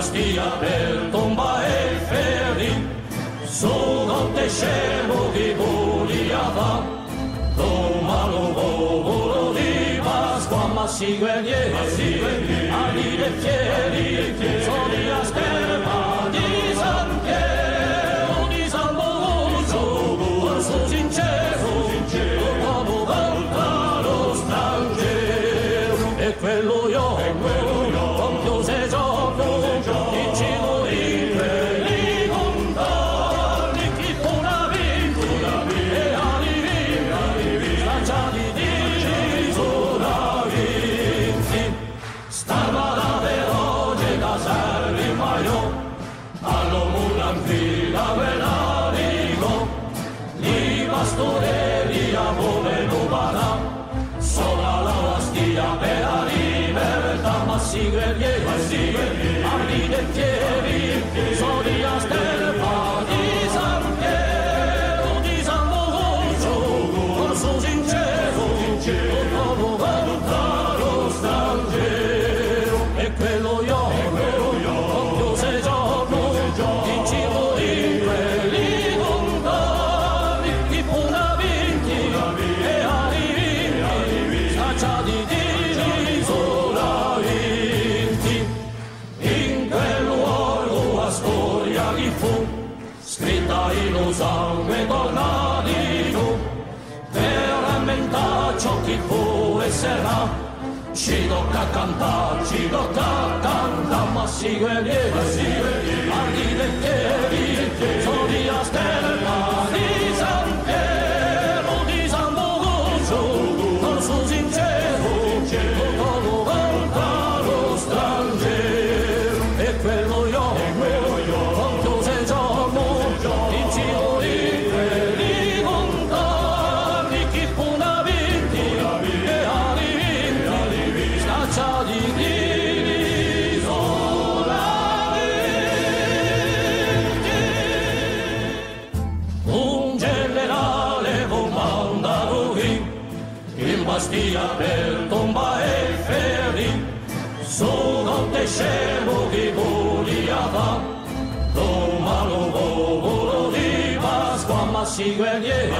Bastia per tomba e ferri, sono te scemo che vogliava, domani volo di Pasqua, ma si guerrieri, ali e fieri, sono di Asterpa, di San Piero, di San Bogozzo, corso sincero, dopo volta lo strangero, e quello io, compio se giorno, in cibo di quelli contani, chi puna vinti, e ali vinti, lanciati di sola vinti, stava da veloce da servi maio, allo mulanfila velarico, li pastorelli a come nubana, sopra la Bastia per la libertà, ma si guerrieri, armi e fieri, sono di Asterpa, di San Piero, di San Bogozzo, corso sincero, dopo volta lo strangero, e quello io, compio se giorno, in cibo di quelli contani, chi puna vinti, e ali vinti, scacciati di sola vinti, in quel luogo la storia che fu, scritta in un sangue tornatico, per rammentare ciò che fu e sarà, ci tocca cantare, ma si guerrieri, archi e fieri, sono di Asterpa, di San Piero, di San Bogozzo, corso sincero, dopo volta lo strangero, e quello io, compio se giorno, in cibo di quelli contani, chi puna vinti, e ali vinti, scacciati di sola vinti. Un generale comandato qui, in Bastia per tomba e ferri, sono te scemo che vogliava, domani volo di Pasqua, ma si guerrieri,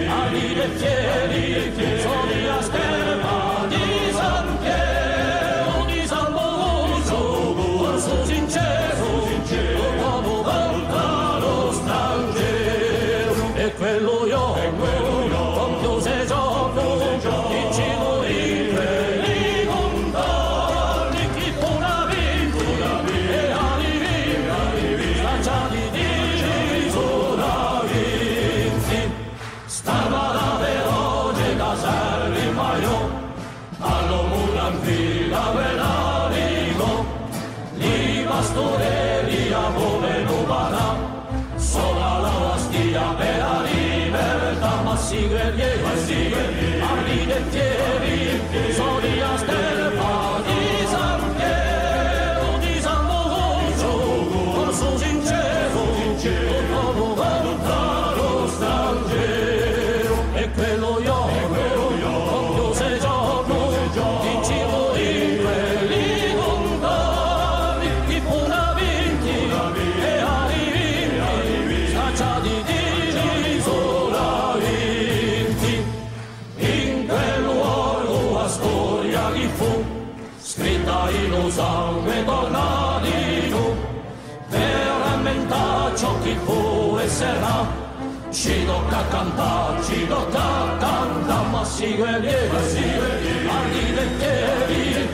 ali e fieri, sono di Asterpa, di San Piero, di San Bogozzo, corso sincero, dopo volta lo strangero, e quello io, compio se giorno, in cibo di quelli contani, chi puna vinti, e ali vinti, lanciati di sola vinti, stava da veloce da servi maio, allo mulanfila velarico, li pastorelli a come nubana, sopra la Bastia per la libertà, ma si guerrieri, armi e fieri, sono di Asterpa, di San Piero, di San Bogozzo, corso sincero, dopo volta lo strangero, e quello io, compio se giorno, in cibo di quelli contani, chi puna vinti, e ali vinti, scacciati di sola vinti, in quel luogo la storia che fu, scritta in un sangue tornatico, per rammentare ciò che fu e sarà, ci tocca cantare, ma si guerrieri, archi e fieri,